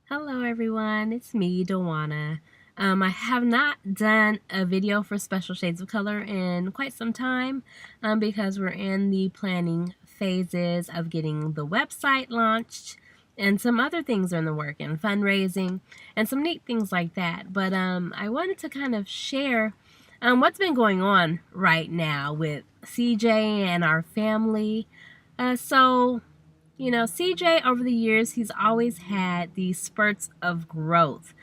Hello everyone, it's me, Dawana. I have not done a video for Special Shades of Color in quite some time because we're in the planning phases of getting the website launched and some other things are in the work and fundraising and some neat things like that. But I wanted to kind of share what's been going on right now with CJ and our family. CJ, over the years, he's always had these spurts of growth.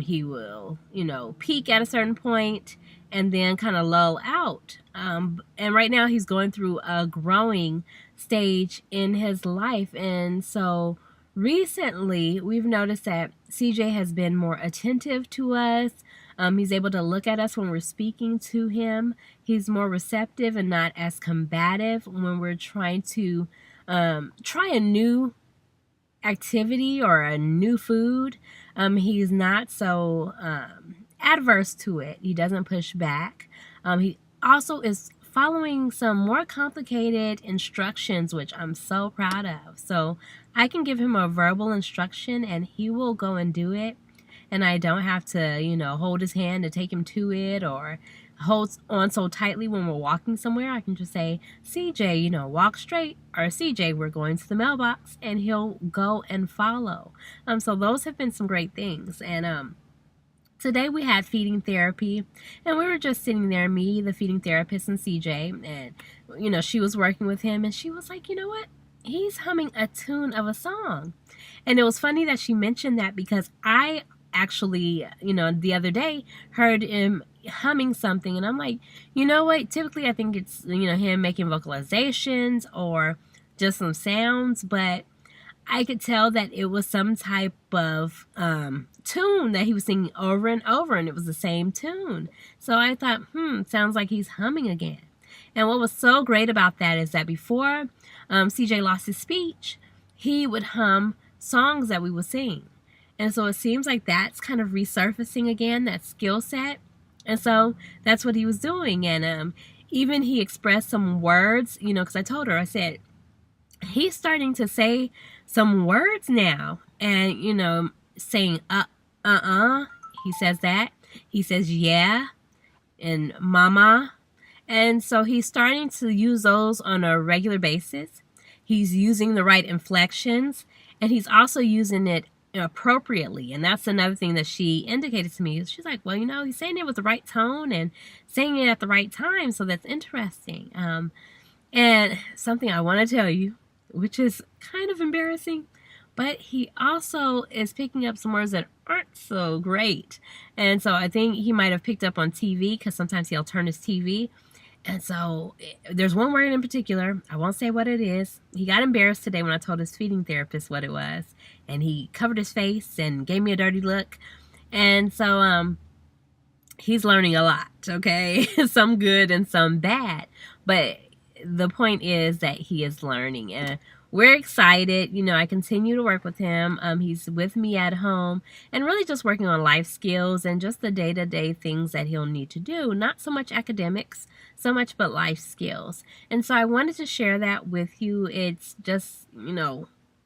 He will, peak at a certain point and then kind of lull out. And right now, he's going through a growing stage in his life. And so recently, we've noticed that CJ has been more attentive to us. He's able to look at us when we're speaking to him. He's more receptive and not as combative when we're trying to try a new activity or a new food. He's not so adverse to it. He doesn't push back. He also is following some more complicated instructions, which I'm so proud of. So I can give him a verbal instruction and he will go and do it. And I don't have to, hold his hand to take him to it or hold on so tightly when we're walking somewhere. I can just say, CJ, walk straight, or CJ, we're going to the mailbox, and he'll go and follow. So those have been some great things. And today we had feeding therapy, and we were just sitting there, me, the feeding therapist, and CJ, and, she was working with him, and she was like, you know what? He's humming a tune of a song. And it was funny that she mentioned that because I actually, the other day heard him humming something, and I'm like, you know what? Typically, I think it's, him making vocalizations or just some sounds, but I could tell that it was some type of tune that he was singing over and over, and it was the same tune. So I thought, sounds like he's humming again. And what was so great about that is that before CJ lost his speech, he would hum songs that we would sing. And so it seems like that's kind of resurfacing again, that skill set. And so that's what he was doing. And even he expressed some words, because I told her, I said, he's starting to say some words now. And, saying, he says that. He says, yeah, and mama. And so he's starting to use those on a regular basis. He's using the right inflections. And he's also using it appropriately, and that's another thing that she indicated to me. She's like, well, he's saying it with the right tone and saying it at the right time, so that's interesting. And something I want to tell you, which is kind of embarrassing, but he also is picking up some words that aren't so great. And so I think he might have picked up on TV, because sometimes he'll turn his TV. And so there's one word in particular, I won't say what it is. He got embarrassed today when I told his feeding therapist what it was. And he covered his face and gave me a dirty look. And so he's learning a lot, okay? Some good and some bad. But the point is that he is learning. And we're excited. I continue to work with him. He's with me at home and really just working on life skills and just the day-to-day things that he'll need to do. Not so much academics, so much but life skills. And so I wanted to share that with you. It's just,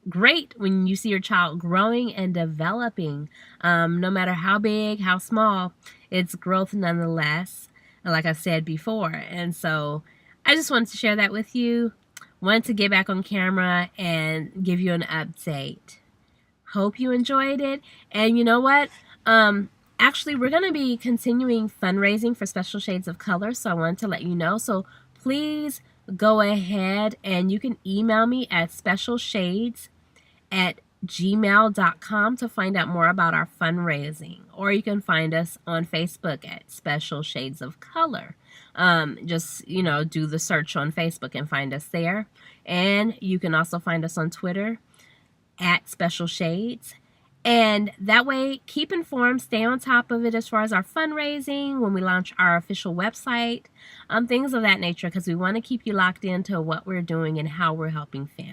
great when you see your child growing and developing. No matter how big, how small, it's growth nonetheless, like I've said before. And so I just wanted to share that with you. Wanted to get back on camera and give you an update. Hope you enjoyed it. And you know what? Actually, we're going to be continuing fundraising for Special Shades of Color, so I wanted to let you know. So please go ahead and you can email me at specialshades@gmail.com to find out more about our fundraising. Or you can find us on Facebook at Special Shades of Color. Just, do the search on Facebook and find us there. And you can also find us on Twitter at Special Shades. And that way, keep informed, stay on top of it as far as our fundraising, when we launch our official website, things of that nature, because we want to keep you locked into what we're doing and how we're helping families.